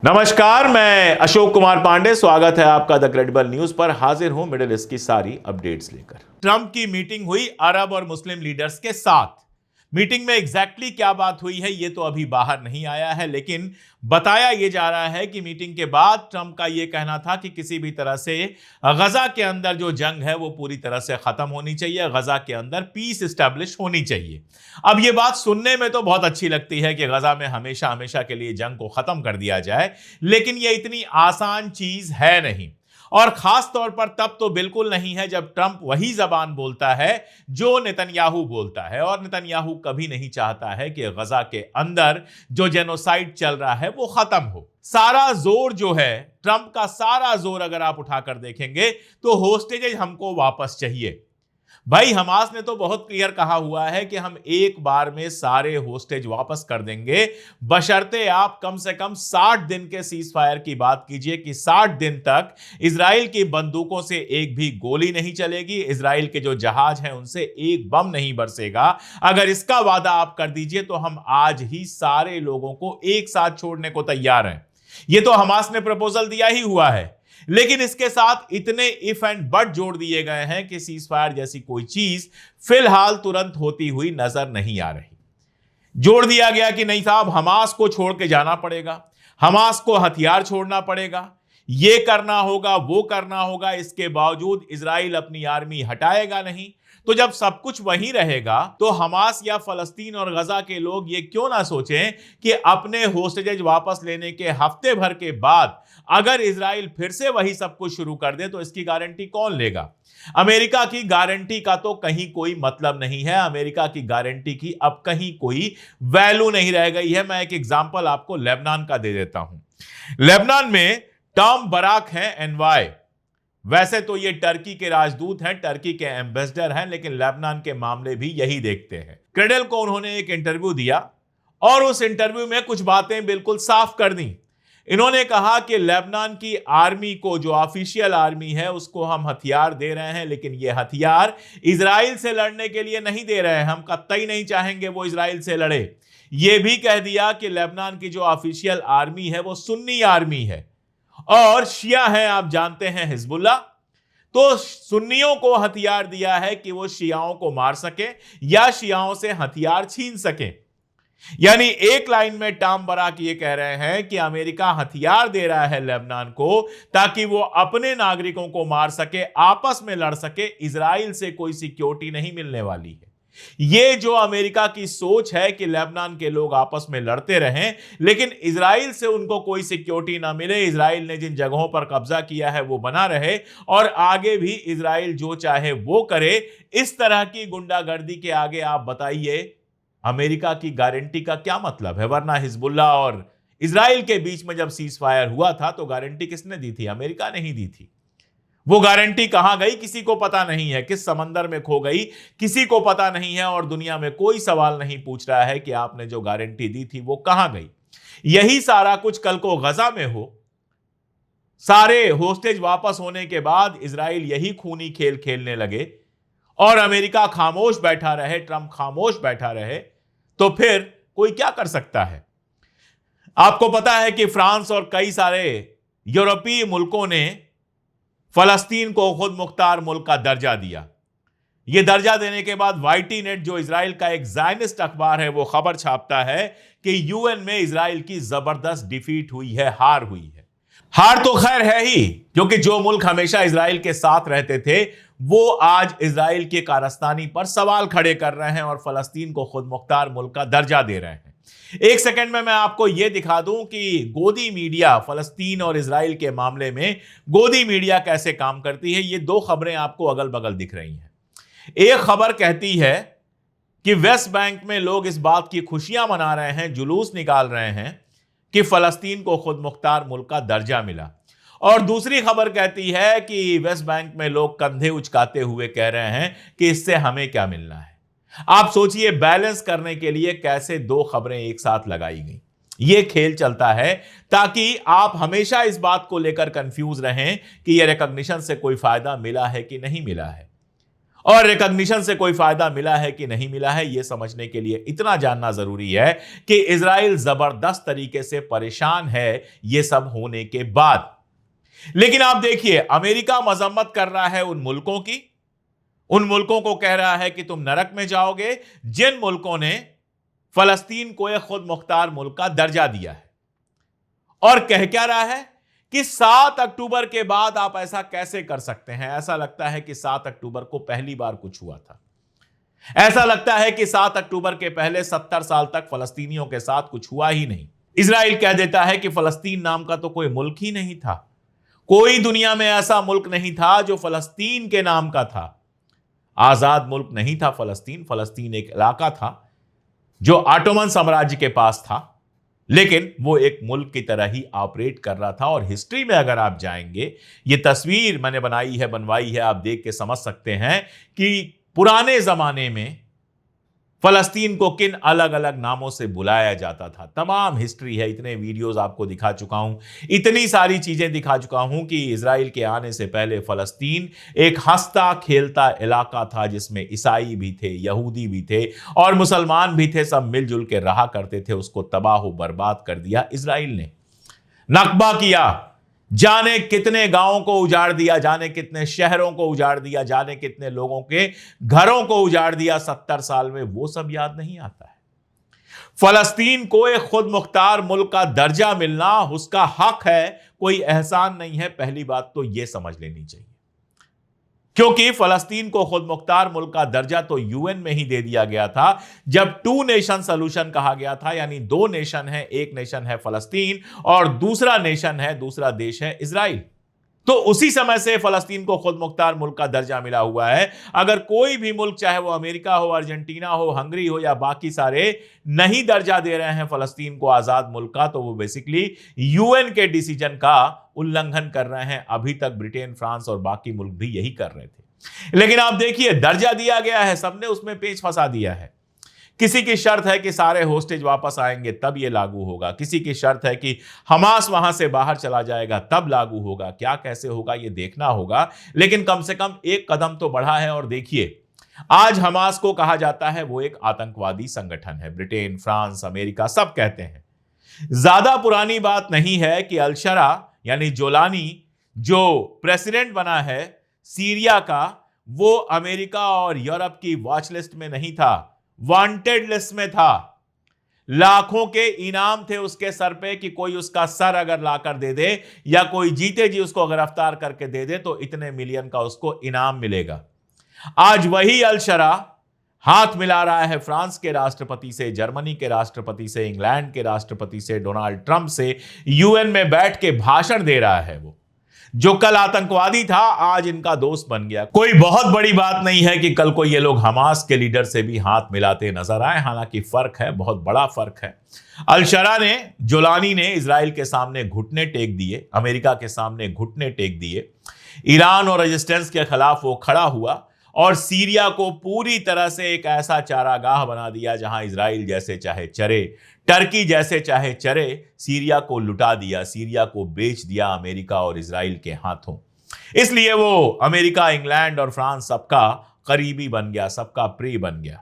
नमस्कार, मैं अशोक कुमार पांडे। स्वागत है आपका द क्रेडिबल न्यूज पर। हाजिर हूं मिडिल ईस्ट की सारी अपडेट्स लेकर। ट्रंप की मीटिंग हुई अरब और मुस्लिम लीडर्स के साथ। मीटिंग में एग्जैक्टली क्या बात हुई है ये तो अभी बाहर नहीं आया है, लेकिन बताया यह जा रहा है कि मीटिंग के बाद ट्रंप का यह कहना था कि किसी भी तरह से गजा के अंदर जो जंग है वो पूरी तरह से खत्म होनी चाहिए, गजा के अंदर पीस एस्टैब्लिश होनी चाहिए। अब यह बात सुनने में तो बहुत अच्छी लगती है कि गजा में हमेशा हमेशा के लिए जंग को खत्म कर दिया जाए, लेकिन यह इतनी आसान चीज है नहीं। और खास तौर पर तब तो बिल्कुल नहीं है जब ट्रंप वही जबान बोलता है जो नेतन्याहू बोलता है, और नेतन्याहू कभी नहीं चाहता है कि गजा के अंदर जो जेनोसाइड चल रहा है वो खत्म हो। सारा जोर जो है, ट्रंप का सारा जोर अगर आप उठाकर देखेंगे तो होस्टेजेस हमको वापस चाहिए। भाई, हमास ने तो बहुत क्लियर कहा हुआ है कि हम एक बार में सारे होस्टेज वापस कर देंगे, बशर्ते आप कम से कम 60 दिन के सीज फायर की बात कीजिए कि 60 दिन तक इजराइल की बंदूकों से एक भी गोली नहीं चलेगी, इजराइल के जो जहाज हैं उनसे एक बम नहीं बरसेगा। अगर इसका वादा आप कर दीजिए तो हम आज ही सारे लोगों को एक साथ छोड़ने को तैयार हैं। यह तो हमास ने प्रपोजल दिया ही हुआ है, लेकिन इसके साथ इतने इफ एंड बट जोड़ दिए गए हैं कि सीज फायर जैसी कोई चीज फिलहाल तुरंत होती हुई नजर नहीं आ रही। जोड़ दिया गया कि नहीं साहब, हमास को छोड़ के जाना पड़ेगा, हमास को हथियार छोड़ना पड़ेगा, ये करना होगा, वो करना होगा। इसके बावजूद इजराइल अपनी आर्मी हटाएगा नहीं। तो जब सब कुछ वहीं रहेगा तो हमास या फलस्तीन और गजा के लोग ये क्यों ना सोचें कि अपने होस्टेजेज वापस लेने के हफ्ते भर के बाद अगर इजराइल फिर से वही सब कुछ शुरू कर दे तो इसकी गारंटी कौन लेगा? अमेरिका की गारंटी का तो कहीं कोई मतलब नहीं है। अमेरिका की गारंटी की अब कहीं कोई वैल्यू नहीं रह गई है। मैं एक एग्जांपल आपको लेबनान का दे देता हूं। लेबनान में टॉम बराक हैं एनवाई। वैसे तो ये टर्की के राजदूत हैं, टर्की के एम्बेसडर हैं, लेकिन लेबनान के मामले भी यही देखते हैं। क्रेडल को उन्होंने एक इंटरव्यू दिया और उस इंटरव्यू में कुछ बातें बिल्कुल साफ कर दी। इन्होंने कहा कि लेबनान की आर्मी को, जो ऑफिशियल आर्मी है, उसको हम हथियार दे रहे हैं, लेकिन ये हथियार इजराइल से लड़ने के लिए नहीं दे रहे हैं। हम कतई नहीं चाहेंगे वो इजराइल से लड़े। यह भी कह दिया कि लेबनान की जो ऑफिशियल आर्मी है वो सुन्नी आर्मी है और शिया है, आप जानते हैं, हिजबुल्लाह। तो सुन्नियों को हथियार दिया है कि वो शियाओं को मार सके या शियाओं से हथियार छीन सके। यानी एक लाइन में टॉम बराक ये कह रहे हैं कि अमेरिका हथियार दे रहा है लेबनान को ताकि वो अपने नागरिकों को मार सके, आपस में लड़ सके। इजराइल से कोई सिक्योरिटी नहीं मिलने वाली है। ये जो अमेरिका की सोच है कि लेबनान के लोग आपस में लड़ते रहें लेकिन इजराइल से उनको कोई सिक्योरिटी ना मिले, इजराइल ने जिन जगहों पर कब्जा किया है वो बना रहे और आगे भी इजराइल जो चाहे वो करे, इस तरह की गुंडागर्दी के आगे आप बताइए अमेरिका की गारंटी का क्या मतलब है? वरना हिजबुल्लाह और इजराइल के बीच में जब सीज फायर हुआ था तो गारंटी किसने दी थी? अमेरिका ने ही दी थी। वो गारंटी कहां गई किसी को पता नहीं है, किस समंदर में खो गई किसी को पता नहीं है, और दुनिया में कोई सवाल नहीं पूछ रहा है कि आपने जो गारंटी दी थी वो कहां गई। यही सारा कुछ कल को गजा में हो, सारे होस्टेज वापस होने के बाद इजराइल यही खूनी खेल खेलने लगे और अमेरिका खामोश बैठा रहे, ट्रंप खामोश बैठा रहे, तो फिर कोई क्या कर सकता है? आपको पता है कि फ्रांस और कई सारे यूरोपीय मुल्कों ने फलस्तीन को खुद मुख्तार मुल्क का दर्जा दिया। यह दर्जा देने के बाद वाईटी नेट, जो इजराइल का एक ज़ायनिस्ट अखबार है, वो खबर छापता है कि यूएन में इजराइल की जबरदस्त डिफीट हुई है, हार हुई है। हार तो खैर है ही, क्योंकि जो मुल्क हमेशा इजराइल के साथ रहते थे वो आज इजराइल के कारस्तानी पर सवाल खड़े कर रहे हैं और फलस्तीन को खुद मुख्तार मुल्क का दर्जा दे रहे हैं। एक सेकंड में मैं आपको यह दिखा दूं कि गोदी मीडिया, फलस्तीन और इजराइल के मामले में गोदी मीडिया कैसे काम करती है। ये दो खबरें आपको अगल बगल दिख रही हैं। एक खबर कहती है कि वेस्ट बैंक में लोग इस बात की खुशियां मना रहे हैं, जुलूस निकाल रहे हैं कि फलस्तीन को खुद मुख्तार मुल्क का दर्जा मिला, और दूसरी खबर कहती है कि वेस्ट बैंक में लोग कंधे उचकाते हुए कह रहे हैं कि इससे हमें क्या मिलना है। आप सोचिए, बैलेंस करने के लिए कैसे दो खबरें एक साथ लगाई गई। यह खेल चलता है ताकि आप हमेशा इस बात को लेकर कंफ्यूज रहें कि यह रिकॉग्निशन से कोई फायदा मिला है कि नहीं मिला है। और रिकॉग्निशन से कोई फायदा मिला है कि नहीं मिला है, यह समझने के लिए इतना जानना जरूरी है कि इजराइल जबरदस्त तरीके से परेशान है यह सब होने के बाद। लेकिन आप देखिए, अमेरिका मजम्मत कर रहा है उन मुल्कों की, उन मुल्कों को कह रहा है कि तुम नरक में जाओगे जिन मुल्कों ने फलस्तीन को एक खुद मुख्तार मुल्क का दर्जा दिया है। और कह क्या रहा है कि 7 अक्टूबर के बाद आप ऐसा कैसे कर सकते हैं। ऐसा लगता है कि 7 अक्टूबर को पहली बार कुछ हुआ था। ऐसा लगता है कि 7 अक्टूबर के पहले 70 साल तक फलस्तीनियों के साथ कुछ हुआ ही नहीं। इजराइल कह देता है कि फलस्तीन नाम का तो कोई मुल्क ही नहीं था, कोई दुनिया में ऐसा मुल्क नहीं था जो फलस्तीन के नाम का था। आजाद मुल्क नहीं था फलस्तीन, फलस्तीन एक इलाका था जो ऑटोमन साम्राज्य के पास था, लेकिन वो एक मुल्क की तरह ही ऑपरेट कर रहा था। और हिस्ट्री में अगर आप जाएंगे, ये तस्वीर मैंने बनवाई है, आप देख के समझ सकते हैं कि पुराने जमाने में फलस्तीन को किन अलग अलग नामों से बुलाया जाता था। तमाम हिस्ट्री है, इतने वीडियोस आपको दिखा चुका हूं, इतनी सारी चीजें दिखा चुका हूं कि इजराइल के आने से पहले फलस्तीन एक हंसता खेलता इलाका था जिसमें ईसाई भी थे, यहूदी भी थे और मुसलमान भी थे, सब मिलजुल के रहा करते थे। उसको तबाह बर्बाद कर दिया इजराइल ने, नकबा किया, जाने कितने गांवों को उजाड़ दिया, जाने कितने शहरों को उजाड़ दिया, जाने कितने लोगों के घरों को उजाड़ दिया 70 साल में, वो सब याद नहीं आता है। फलस्तीन को एक खुद मुख्तार मुल्क का दर्जा मिलना उसका हक है, कोई एहसान नहीं है। पहली बात तो यह समझ लेनी चाहिए, क्योंकि फलस्तीन को खुद मुख्तार मुल्क का दर्जा तो यूएन में ही दे दिया गया था जब 2 नेशन सॉल्यूशन कहा गया था, यानी 2 नेशन है, एक नेशन है फलस्तीन और दूसरा नेशन है, दूसरा देश है इजराइल। तो उसी समय से फलस्तीन को खुद मुख्तार मुल्क का दर्जा मिला हुआ है। अगर कोई भी मुल्क, चाहे वो अमेरिका हो, अर्जेंटीना हो, हंगरी हो या बाकी सारे, नहीं दर्जा दे रहे हैं फलस्तीन को आजाद मुल्क का, तो वो बेसिकली यूएन के डिसीजन का उल्लंघन कर रहे हैं। अभी तक ब्रिटेन, फ्रांस और बाकी मुल्क भी यही कर रहे थे। लेकिन आप देखिए, दर्जा दिया गया है, सबने उसमें पेच फंसा दिया है। किसी की शर्त है कि सारे होस्टेज वापस आएंगे तब यह लागू होगा, किसी की शर्त है कि हमास वहां से बाहर चला जाएगा तब लागू होगा। क्या कैसे होगा यह देखना होगा, लेकिन कम से कम एक कदम तो बढ़ा है। और देखिए, आज हमास को कहा जाता है वो एक आतंकवादी संगठन है। ब्रिटेन, फ्रांस, अमेरिका सब कहते हैं। ज्यादा पुरानी बात नहीं है कि अल-शरा यानी जोलानी जो प्रेसिडेंट बना है सीरिया का, वो अमेरिका और यूरोप की वॉच लिस्ट में नहीं था, वांटेड लिस्ट में था। लाखों के इनाम थे उसके सर पे कि कोई उसका सर अगर लाकर दे दे या कोई जीते जी उसको गिरफ्तार करके दे दे तो इतने मिलियन का उसको इनाम मिलेगा। आज वही अल-शरा हाथ मिला रहा है फ्रांस के राष्ट्रपति से, जर्मनी के राष्ट्रपति से, इंग्लैंड के राष्ट्रपति से, डोनाल्ड ट्रंप से, यूएन में बैठ के भाषण दे रहा है। वो जो कल आतंकवादी था आज इनका दोस्त बन गया। कोई बहुत बड़ी बात नहीं है कि कल को ये लोग हमास के लीडर से भी हाथ मिलाते नजर आए, हालांकि फर्क है, बहुत बड़ा फर्क है। अल-शरा ने, जोलानी ने इजराइल के सामने घुटने टेक दिए, अमेरिका के सामने घुटने टेक दिए, ईरान और रेजिस्टेंस के खिलाफ वो खड़ा हुआ और सीरिया को पूरी तरह से एक ऐसा चारागाह बना दिया जहां इजराइल जैसे चाहे चरे, टर्की जैसे चाहे चरे। सीरिया को लुटा दिया, सीरिया को बेच दिया अमेरिका और इजराइल के हाथों। इसलिए वो अमेरिका, इंग्लैंड और फ्रांस सबका करीबी बन गया, सबका प्रिय बन गया।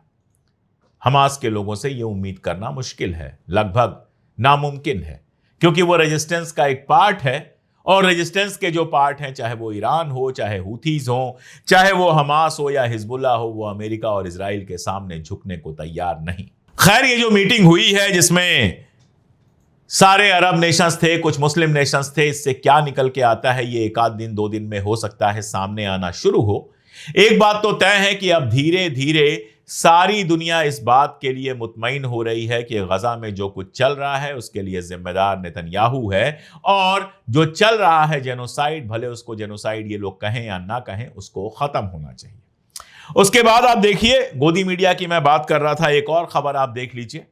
हमास के लोगों से ये उम्मीद करना मुश्किल है, लगभग नामुमकिन है, क्योंकि वो रेजिस्टेंस का एक पार्ट है और रेजिस्टेंस के जो पार्ट हैं, चाहे वो ईरान हो, चाहे हूथीज हो, चाहे वो हमास हो या हिजबुल्लाह हो, वो अमेरिका और इजराइल के सामने झुकने को तैयार नहीं। खैर, ये जो मीटिंग हुई है जिसमें सारे अरब नेशंस थे, कुछ मुस्लिम नेशंस थे, इससे क्या निकल के आता है ये एक आध दिन, 2 दिन में हो सकता है सामने आना शुरू हो। एक बात तो तय है कि अब धीरे धीरे सारी दुनिया इस बात के लिए मुतमईन हो रही है कि गजा में जो कुछ चल रहा है उसके लिए जिम्मेदार नेतन्याहू है, और जो चल रहा है जेनोसाइड, भले उसको जेनोसाइड ये लोग कहें या ना कहें, उसको खत्म होना चाहिए। उसके बाद आप देखिए, गोदी मीडिया की मैं बात कर रहा था, एक और खबर आप देख लीजिए।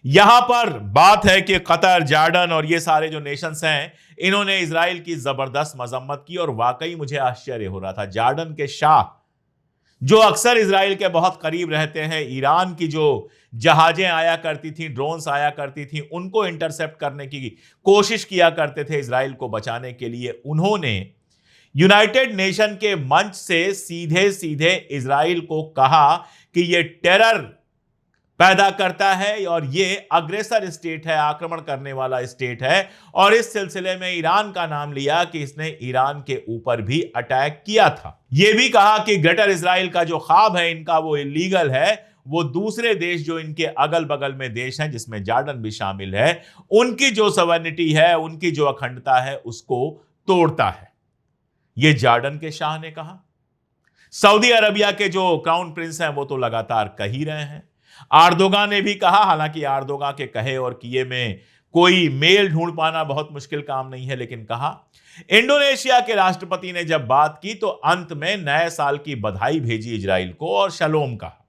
यहां पर बात है कि कतर, जॉर्डन और ये सारे जो नेशंस हैं, इन्होंने इजराइल की जबरदस्त मजम्मत की और वाकई मुझे आश्चर्य हो रहा था। जॉर्डन के शाह जो अक्सर इजराइल के बहुत करीब रहते हैं, ईरान की जो जहाजें आया करती थी, ड्रोन्स आया करती थी, उनको इंटरसेप्ट करने की कोशिश किया करते थे इजराइल को बचाने के लिए, उन्होंने यूनाइटेड नेशन के मंच से सीधे सीधे इजराइल को कहा कि यह टेरर पैदा करता है और यह अग्रेसर स्टेट है, आक्रमण करने वाला स्टेट है। और इस सिलसिले में ईरान का नाम लिया कि इसने ईरान के ऊपर भी अटैक किया था। यह भी कहा कि ग्रेटर इजराइल का जो ख्वाब है इनका वो इलीगल है, वो दूसरे देश जो इनके अगल बगल में देश हैं जिसमें जॉर्डन भी शामिल है, उनकी जो सॉवरेनिटी है, उनकी जो अखंडता है, उसको तोड़ता है। यह जॉर्डन के शाह ने कहा। सऊदी अरबिया के जो क्राउन प्रिंस हैं वो तो लगातार कह ही रहे हैं। आर्दोगान ने भी कहा, हालांकि आर्दोगान के कहे और किए में कोई मेल ढूंढ पाना बहुत मुश्किल काम नहीं है, लेकिन कहा। इंडोनेशिया के राष्ट्रपति ने जब बात की तो अंत में नए साल की बधाई भेजी इजराइल को और शलोम कहा।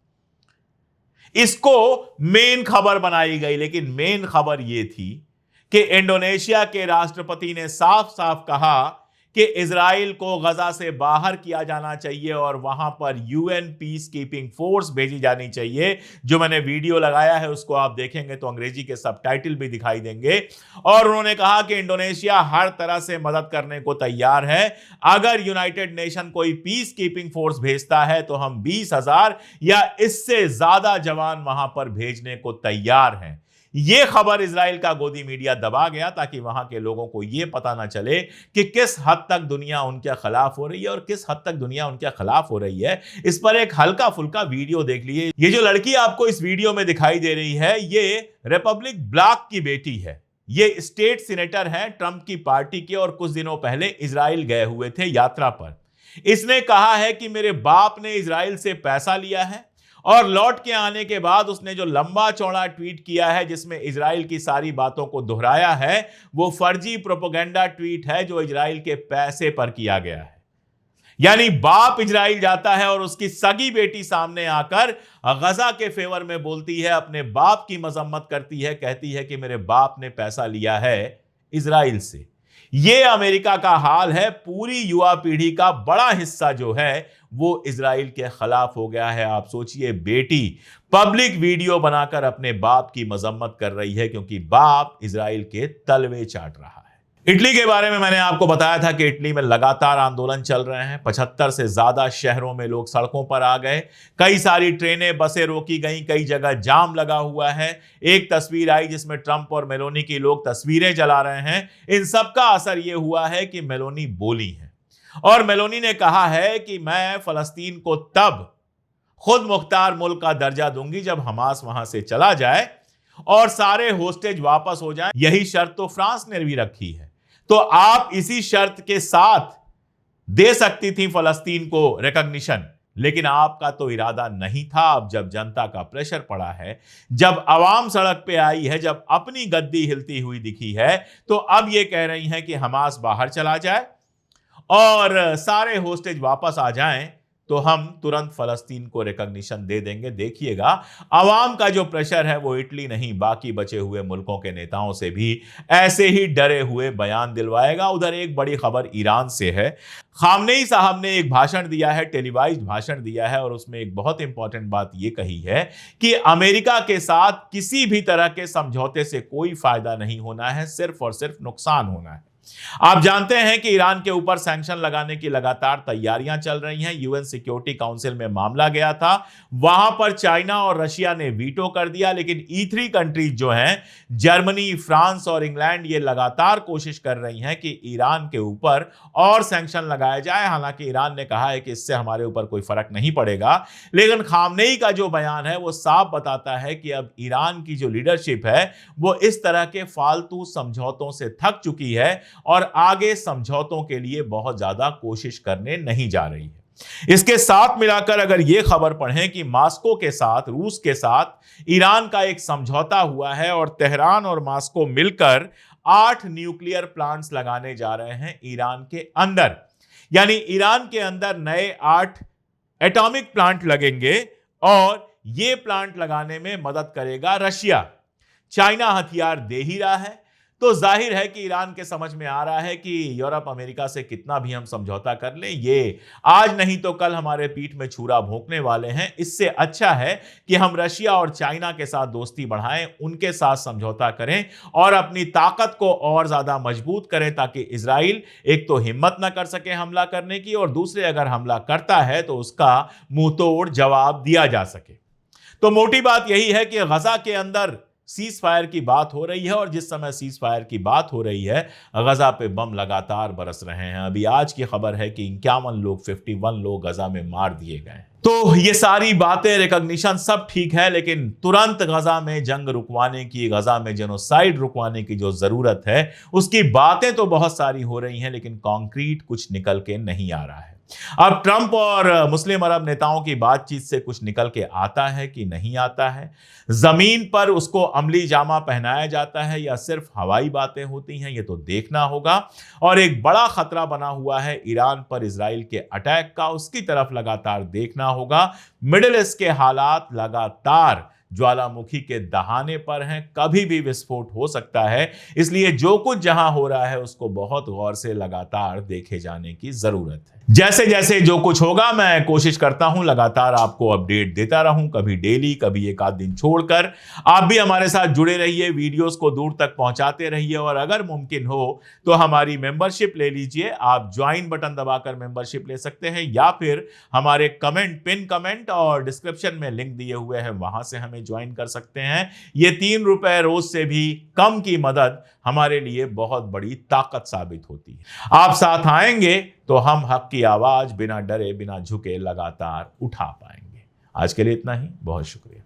इसको मेन खबर बनाई गई, लेकिन मेन खबर यह थी कि इंडोनेशिया के राष्ट्रपति ने साफ साफ कहा कि इजराइल को गजा से बाहर किया जाना चाहिए और वहां पर यूएन पीस कीपिंग फोर्स भेजी जानी चाहिए। जो मैंने वीडियो लगाया है उसको आप देखेंगे तो अंग्रेजी के सबटाइटल भी दिखाई देंगे। और उन्होंने कहा कि इंडोनेशिया हर तरह से मदद करने को तैयार है। अगर यूनाइटेड नेशन कोई पीस कीपिंग फोर्स भेजता है तो हम 20,000 या इससे ज्यादा जवान वहां पर भेजने को तैयार हैं। यह खबर इजराइल का गोदी मीडिया दबा गया ताकि वहां के लोगों को यह पता ना चले कि किस हद तक दुनिया उनके खिलाफ हो रही है और किस हद तक दुनिया उनके खिलाफ हो रही है। इस पर एक हल्का फुल्का वीडियो देख लिए। ये जो लड़की आपको इस वीडियो में दिखाई दे रही है, ये रिपब्लिक ब्लॉक की बेटी है। ये स्टेट सीनेटर हैं ट्रंप की पार्टी के और कुछ दिनों पहले इजराइल गए हुए थे यात्रा पर। इसने कहा है कि मेरे बाप ने इजराइल से पैसा लिया है और लौट के आने के बाद उसने जो लंबा चौड़ा ट्वीट किया है जिसमें इजराइल की सारी बातों को दोहराया है, वो फर्जी प्रोपेगेंडा ट्वीट है जो इजराइल के पैसे पर किया गया है। यानी बाप इजराइल जाता है और उसकी सगी बेटी सामने आकर गजा के फेवर में बोलती है, अपने बाप की मजम्मत करती है, कहती है कि मेरे बाप ने पैसा लिया है इजराइल से। यह अमेरिका का हाल है। पूरी युवा पीढ़ी का बड़ा हिस्सा जो है वो इजराइल के खिलाफ हो गया है। आप सोचिए, बेटी पब्लिक वीडियो बनाकर अपने बाप की मजम्मत कर रही है क्योंकि बाप इजराइल के तलवे चाट रहा है। इटली के बारे में मैंने आपको बताया था कि इटली में लगातार आंदोलन चल रहे हैं। 75 से ज्यादा शहरों में लोग सड़कों पर आ गए। कई सारी ट्रेनें, बसें रोकी गई, कई जगह जाम लगा हुआ है। एक तस्वीर आई जिसमें ट्रंप और मेलोनी की लोग तस्वीरें जला रहे हैं। इन सब का असर यह हुआ है कि मेलोनी बोली है और मेलोनी ने कहा है कि मैं फलस्तीन को तब खुद मुख्तार मुल्क का दर्जा दूंगी जब हमास वहां से चला जाए और सारे होस्टेज वापस हो जाएं। यही शर्त तो फ्रांस ने भी रखी है। तो आप इसी शर्त के साथ दे सकती थी फलस्तीन को रिकॉग्निशन, लेकिन आपका तो इरादा नहीं था। अब जब जनता का प्रेशर पड़ा है, जब आवाम सड़क पे आई है, जब अपनी गद्दी हिलती हुई दिखी है, तो अब ये कह रही हैं कि हमास बाहर चला जाए और सारे होस्टेज वापस आ जाएं तो हम तुरंत फलस्तीन को रिकॉग्निशन दे देंगे। देखिएगा, आवाम का जो प्रेशर है वो इटली नहीं बाकी बचे हुए मुल्कों के नेताओं से भी ऐसे ही डरे हुए बयान दिलवाएगा। उधर एक बड़ी खबर ईरान से है। खामनेई साहब ने एक भाषण दिया है, टेलीवाइज्ड भाषण दिया है और उसमें एक बहुत इंपॉर्टेंट बात ये कही है कि अमेरिका के साथ किसी भी तरह के समझौते से कोई फायदा नहीं होना है, सिर्फ और सिर्फ नुकसान होना है। आप जानते हैं कि ईरान के ऊपर सैंक्शन लगाने की लगातार तैयारियां चल रही हैं। यूएन सिक्योरिटी काउंसिल में मामला गया था, वहां पर चाइना और रशिया ने वीटो कर दिया, लेकिन E3 कंट्रीज जो हैं, जर्मनी, फ्रांस और इंग्लैंड, ये लगातार कोशिश कर रही हैं कि ईरान के ऊपर और सैंक्शन लगाया जाए। हालांकि ईरान ने कहा है कि इससे हमारे ऊपर कोई फर्क नहीं पड़ेगा, लेकिन खामनेई का जो बयान है वो साफ बताता है कि अब ईरान की जो लीडरशिप है वो इस तरह के फालतू समझौतों से थक चुकी है और आगे समझौतों के लिए बहुत ज्यादा कोशिश करने नहीं जा रही है। इसके साथ मिलाकर अगर यह खबर पढ़ें कि मॉस्को के साथ, रूस के साथ ईरान का एक समझौता हुआ है और तेहरान और मॉस्को मिलकर 8 न्यूक्लियर प्लांट्स लगाने जा रहे हैं ईरान के अंदर। यानी ईरान के अंदर नए 8 एटॉमिक प्लांट लगेंगे और यह प्लांट लगाने में मदद करेगा रशिया। चाइना हथियार दे ही रहा है, तो जाहिर है कि ईरान के समझ में आ रहा है कि यूरोप अमेरिका से कितना भी हम समझौता कर लें, ये आज नहीं तो कल हमारे पीठ में छुरा भोंकने वाले हैं। इससे अच्छा है कि हम रशिया और चाइना के साथ दोस्ती बढ़ाएं, उनके साथ समझौता करें और अपनी ताकत को और ज्यादा मजबूत करें, ताकि इजराइल एक तो हिम्मत ना कर सके हमला करने की, और दूसरे अगर हमला करता है तो उसका मुंह तोड़ जवाब दिया जा सके। तो मोटी बात यही है कि गजा के अंदर सीज फायर की बात हो रही है, और जिस समय सीज फायर की बात हो रही है, गजा पे बम लगातार बरस रहे हैं। अभी आज की खबर है कि 51 लोग गजा में मार दिए गए। तो ये सारी बातें, रिकॉग्निशन सब ठीक है, लेकिन तुरंत गजा में जंग रुकवाने की, गजा में जेनोसाइड रुकवाने की जो जरूरत है, उसकी बातें तो बहुत सारी हो रही हैं, लेकिन कॉन्क्रीट कुछ निकल के नहीं आ रहा है। अब ट्रंप और मुस्लिम अरब नेताओं की बातचीत से कुछ निकल के आता है कि नहीं आता है? जमीन पर उसको अमली जामा पहनाया जाता है या सिर्फ हवाई बातें होती हैं, ये तो देखना होगा। और एक बड़ा खतरा बना हुआ है ईरान पर इजराइल के अटैक का, उसकी तरफ लगातार देखना होगा। मिडिल ईस्ट के हालात लगातार ज्वालामुखी के दहाने पर हैं, कभी भी विस्फोट हो सकता है। इसलिए जो कुछ जहां हो रहा है उसको बहुत गौर से लगातार देखे जाने की जरूरत है। जैसे जैसे जो कुछ होगा, मैं कोशिश करता हूं लगातार आपको अपडेट देता रहूं, कभी डेली, कभी एक आध दिन छोड़कर। आप भी हमारे साथ जुड़े रहिए, वीडियोस को दूर तक पहुंचाते रहिए, और अगर मुमकिन हो तो हमारी मेंबरशिप ले लीजिए। आप ज्वाइन बटन दबाकर मेंबरशिप ले सकते हैं, या फिर हमारे पिन कमेंट और डिस्क्रिप्शन में लिंक दिए हुए हैं, वहां से हमें ज्वाइन कर सकते हैं। ये 3 रुपए रोज से भी कम की मदद हमारे लिए बहुत बड़ी ताकत साबित होती है। आप साथ आएंगे तो हम हक की आवाज बिना डरे, बिना झुके लगातार उठा पाएंगे। आज के लिए इतना ही, बहुत शुक्रिया।